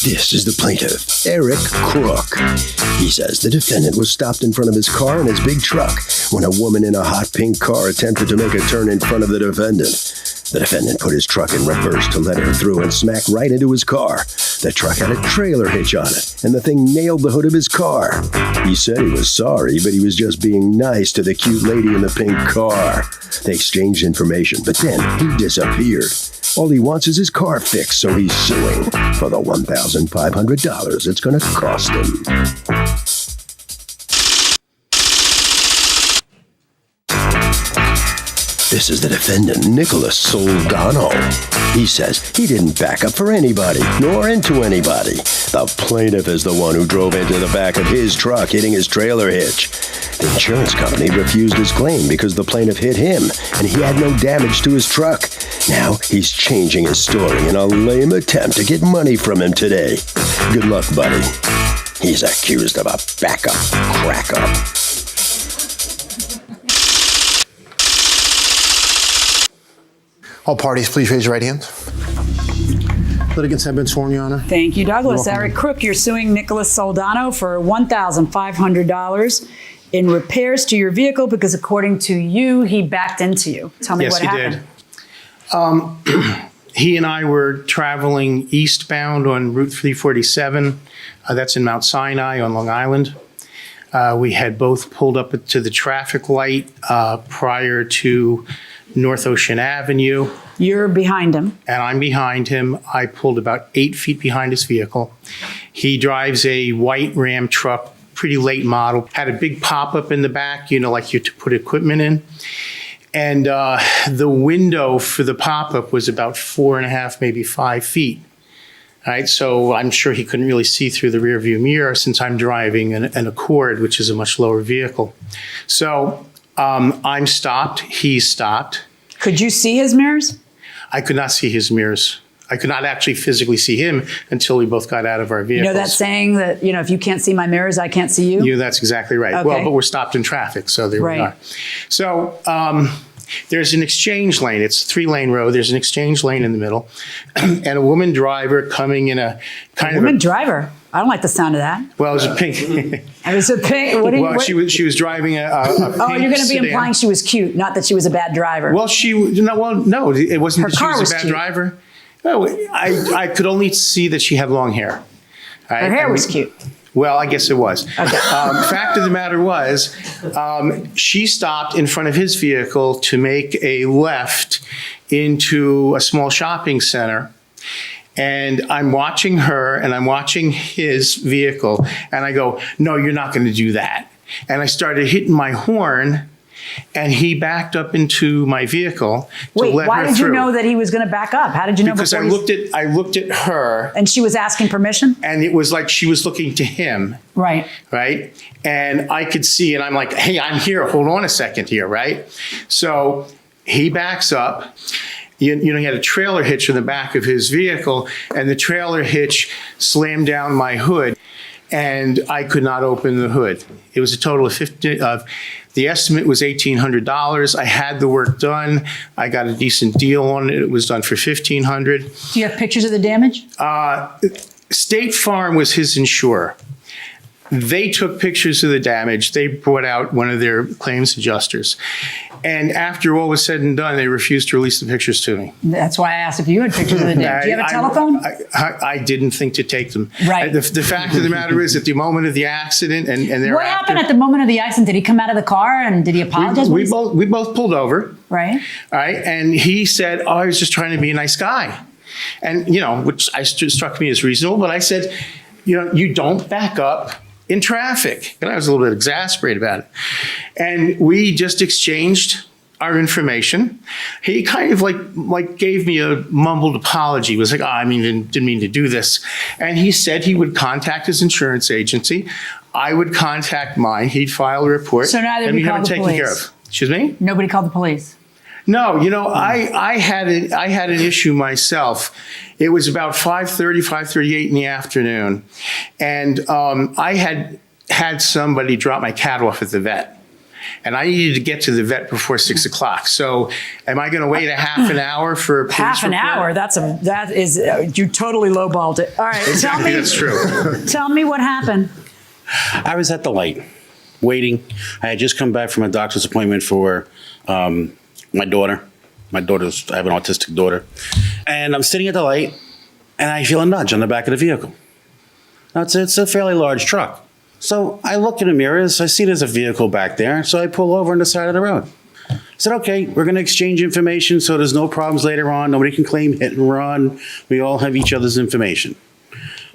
This is the plaintiff, Eric Crook. He says the defendant was stopped in front of his car in his big truck when a woman in a hot pink car attempted to make a turn in front of the defendant. The defendant put his truck in reverse to let her through and smacked right into his car. The truck had a trailer hitch on it, and the thing nailed the hood of his car. He said he was sorry, but he was just being nice to the cute lady in the pink car. They exchanged information, but then he disappeared. All he wants is his car fixed, so he's suing for the $1,500 it's going to cost him. This is the defendant, Nicholas Soldano. He says he didn't back up for anybody, nor into anybody. The plaintiff is the one who drove into the back of his truck, hitting his trailer hitch. The insurance company refused his claim because the plaintiff hit him, and he had no damage to his truck. Now he's changing his story in a lame attempt to get money from him today. Good luck, buddy. He's accused of a backup crack-up. All parties, please raise your right hands. Litigants have been sworn, Your Honor. Thank you, Douglas. Eric Crook, you're suing Nicholas Soldano for $1,500 in repairs to your vehicle because, according to you, he backed into you. Tell me what happened. Yes, he did. He and I were traveling eastbound on Route 347. That's in Mount Sinai on Long Island. We had both pulled up to the traffic light prior to North Ocean Avenue. You're behind him. And I'm behind him. I pulled about 8 feet behind his vehicle. He drives a white Ram truck, pretty late model. Had a big pop-up in the back, like you to put equipment in. And the window for the pop-up was about 4.5, maybe 5 feet. All right, so I'm sure he couldn't really see through the rear view mirror since I'm driving an Accord, which is a much lower vehicle. So I'm stopped. He's stopped. Could you see his mirrors? I could not see his mirrors. I could not actually physically see him until we both got out of our vehicles. You know that saying that, if you can't see my mirrors, I can't see you? Yeah, that's exactly right. Okay. Well, but we're stopped in traffic, so there we are. So there's an exchange lane. It's a 3-lane road. There's an exchange lane in the middle. And a woman driver coming in a kind of... Woman driver? I don't like the sound of that. Well, it was a pink... It was a pink... She was driving a pink Oh, you're going to be sedan. implying she was cute, not that she was a bad driver. Well, no, it wasn't Her that she car was a was bad cute. driver. No, I could only see that she had long hair. Right? Her hair was cute. Well, I guess it was. Okay. Fact of the matter was, she stopped in front of his vehicle to make a left into a small shopping center. And I'm watching her and I'm watching his vehicle. And I go, no, you're not going to do that. And I started hitting my horn. And he backed up into my vehicle to let her through. Wait, why did you know that he was going to back up? How did you know? Because I looked at her. And she was asking permission? And it was like she was looking to him. Right. Right? And I could see, and I'm like, hey, I'm here. Hold on a second here, right? So he backs up. He had a trailer hitch in the back of his vehicle, and the trailer hitch slammed down my hood, and I could not open the hood. It was a total of the estimate was $1,800. I had the work done. I got a decent deal on it. It was done for $1,500. Do you have pictures of the damage? State Farm was his insurer. They took pictures of the damage. They brought out one of their claims adjusters. And after all was said and done, they refused to release the pictures to me. That's why I asked if you had pictures of the damage. Do you have a telephone? I didn't think to take them. Right. The fact of the matter is, at the moment of the accident and thereafter... What happened at the moment of the accident? Did he come out of the car and did he apologize? We both pulled over. Right. All right. And he said, I was just trying to be a nice guy. And, which struck me as reasonable. But I said, you don't back up in traffic. And I was a little bit exasperated about it. And we just exchanged our information. He kind of like gave me a mumbled apology. He was like, didn't mean to do this. And he said he would contact his insurance agency. I would contact mine. He'd file a report. So neither of you called the police? Excuse me? Nobody called the police? No, I had an issue myself. It was about 5:38 in the afternoon, and I had somebody drop my cat off at the vet. and I needed to get to the vet before 6 o'clock. So am I going to wait a half an hour for a police Half an report? hour. That is you totally lowballed it. All right, Exactly, that's true. Tell me what happened. I was at the light, waiting. I had just come back from a doctor's appointment for my daughter. I have an autistic daughter. And I'm sitting at the light, and I feel a nudge on the back of the vehicle. Now, it's a fairly large truck. So I look in the mirrors, I see there's a vehicle back there, so I pull over on the side of the road. I said, okay, we're going to exchange information so there's no problems later on. Nobody can claim hit and run. We all have each other's information.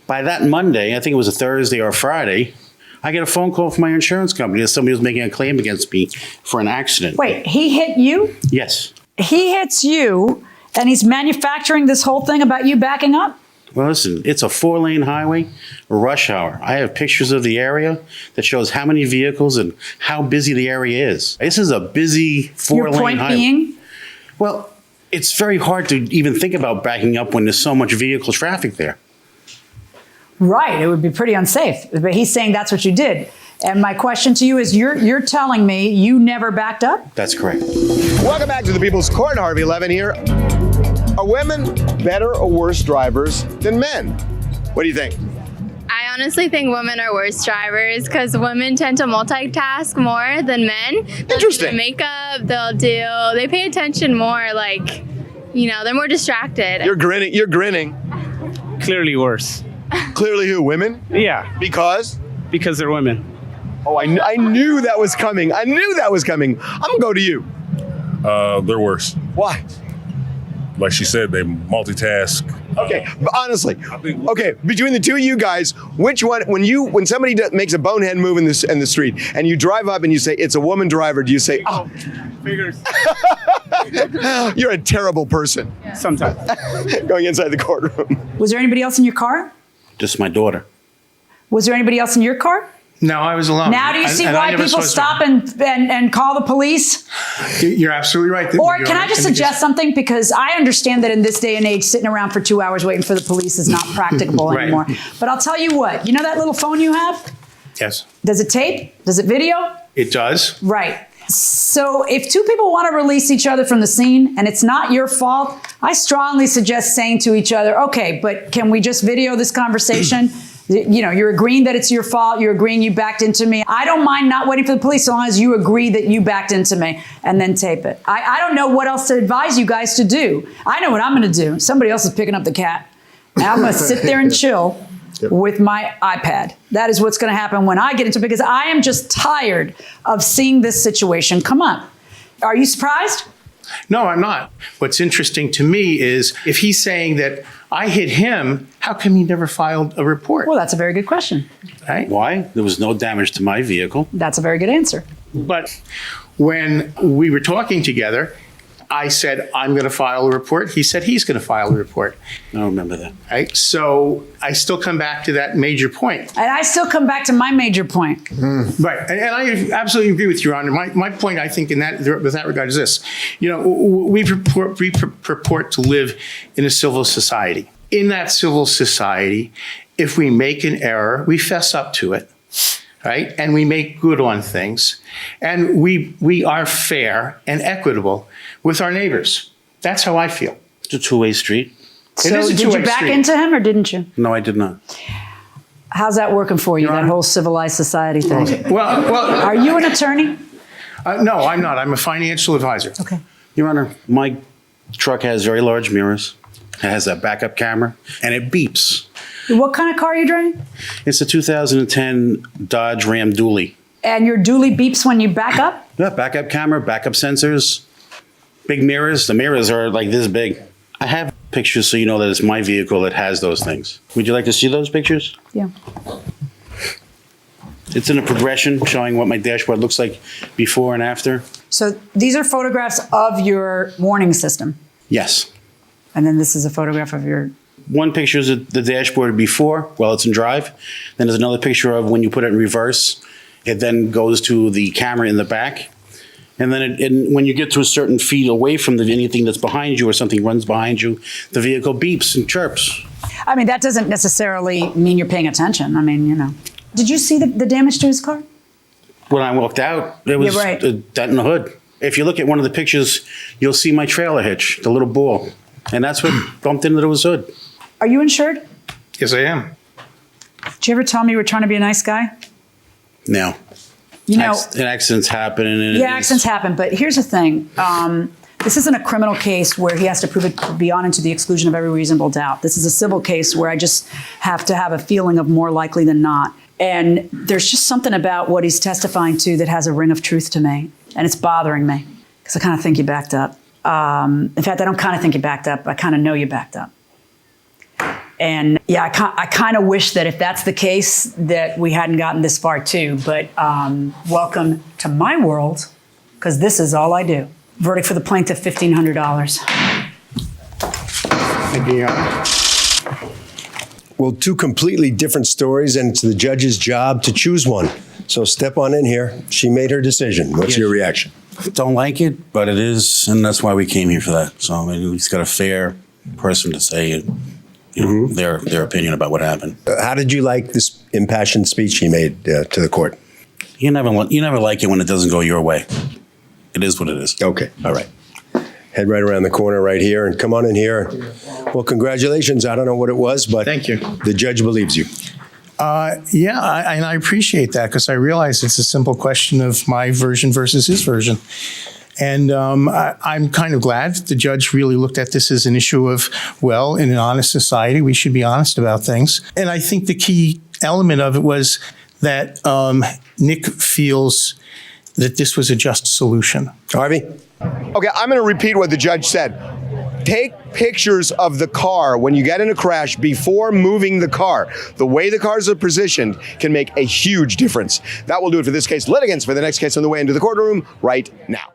By that Monday, I think it was a Thursday or Friday, I get a phone call from my insurance company that somebody was making a claim against me for an accident. Wait, he hit you? Yes. He hits you, and he's manufacturing this whole thing about you backing up? Well, listen, it's a 4-lane highway, rush hour. I have pictures of the area that shows how many vehicles and how busy the area is. This is a busy 4-lane Your point highway. being? Well, it's very hard to even think about backing up when there's so much vehicle traffic there. Right, it would be pretty unsafe. But he's saying that's what you did. And my question to you is, you're telling me you never backed up? That's correct. Welcome back to the People's Court. Harvey Levin here. Are women better or worse drivers than men? What do you think? I honestly think women are worse drivers because women tend to multitask more than men. They'll Interesting. do the makeup, they pay attention more, like, they're more distracted. You're grinning. Clearly worse. Clearly who, women? Yeah, Because? because they're women. Oh, I knew that was coming. I'm gonna go to you. They're worse. Why? Like she said, they multitask. Okay, but honestly, okay, between the two of you guys, which one, when somebody makes a bonehead move in the street and you drive up and you say, it's a woman driver, do you say, oh, Figures. you're a terrible person? Sometimes. Going inside the courtroom. Was there anybody else in your car? Just my daughter. Was there anybody else in your car? No, I was alone. Now do you see And I why never people supposed stop and call the police? to. You're absolutely right. Or can I just suggest something? Because I understand that in this day and age, sitting around for 2 hours waiting for the police is not practicable Right. anymore. But I'll tell you what, you know that little phone you have? Yes, Does it tape? Does it video? it does. Right. So if two people want to release each other from the scene and it's not your fault, I strongly suggest saying to each other, okay, but can we just video this conversation? You're agreeing that it's your fault. You're agreeing you backed into me. I don't mind not waiting for the police so long as you agree that you backed into me, and then tape it. I don't know what else to advise you guys to do. I know what I'm going to do. Somebody else is picking up the cat. And I'm going to sit there and chill with my iPad. That is what's going to happen when I get into it, because I am just tired of seeing this situation come up. Are you surprised? No, I'm not. What's interesting to me is if he's saying that I hit him, how come he never filed a report? Well, that's a very good question. Right? Why? There was no damage to my vehicle. That's a very good answer. But when we were talking together, I said, I'm going to file a report. He said he's going to file a report. I don't remember that. Right? So I still come back to that major point. And I still come back to my major point. Right. And I absolutely agree with you, Your Honor. My point, I think, with that regard is this. We purport to live in a civil society. In that civil society, if we make an error, we fess up to it. Right? And we make good on things. And we are fair and equitable with our neighbors. That's how I feel. It's a two-way street. So is a did you two-way back street. into him or didn't you? No, I did not. How's that working for you, Your that Honor? whole civilized society thing? Well, Are you an attorney? no, I'm not. I'm a financial advisor. Okay. Your Honor, my truck has very large mirrors. It has a backup camera, and it beeps. What kind of car are you driving? It's a 2010 Dodge Ram Dually. And your dually beeps when you back up? Yeah, backup camera, backup sensors, big mirrors. The mirrors are like this big. I have pictures so you know that it's my vehicle that has those things. Would you like to see those pictures? Yeah. It's in a progression showing what my dashboard looks like before and after. So these are photographs of your warning system. Yes. And then this is a photograph of your... One picture is the dashboard before, while it's in drive. Then there's another picture of when you put it in reverse. It then goes to the camera in the back. And then when you get to a certain feet away from anything that's behind you or something runs behind you, the vehicle beeps and chirps. I mean, that doesn't necessarily mean you're paying attention. I mean, Did you see the damage to his car? When I walked out, there was right. a dent in the hood. If you look at one of the pictures, you'll see my trailer hitch, the little ball. And that's what bumped into the hood. Are you insured? Yes, I am. Did you ever tell me you were trying to be a nice guy? No. You know, Accidents happen. And yeah, accidents happen. But here's the thing. This isn't a criminal case where he has to prove it beyond and to the exclusion of every reasonable doubt. This is a civil case where I just have to have a feeling of more likely than not. And there's just something about what he's testifying to that has a ring of truth to me. And it's bothering me because I kind of think you backed up. In fact, I don't kind of think you backed up. I kind of know you backed up. And yeah, I kind of wish that if that's the case, that we hadn't gotten this far too. But welcome to my world, because this is all I do. Verdict for the plaintiff, $1,500. Thank you, Your Honor. Well, two completely different stories, and it's the judge's job to choose one. So step on in here. She made her decision. What's your reaction? Don't like it, but it is, and that's why we came here for that. So I mean, he's got a fair person to say their opinion about what happened. How did you like this impassioned speech he made to the court? You never like it when it doesn't go your way. It is what it is. Okay, all right. Head right around the corner right here, and come on in here. Well, congratulations. I don't know what it was, but Thank you. The judge believes you. And I appreciate that because I realize it's a simple question of my version versus his version. And I'm kind of glad the judge really looked at this as an issue of, well, in an honest society, we should be honest about things. And I think the key element of it was that Nick feels that this was a just solution. Harvey? Okay, I'm going to repeat what the judge said. Take pictures of the car when you get in a crash before moving the car. The way the cars are positioned can make a huge difference. That will do it for this case. Litigants for the next case on the way into the courtroom right now.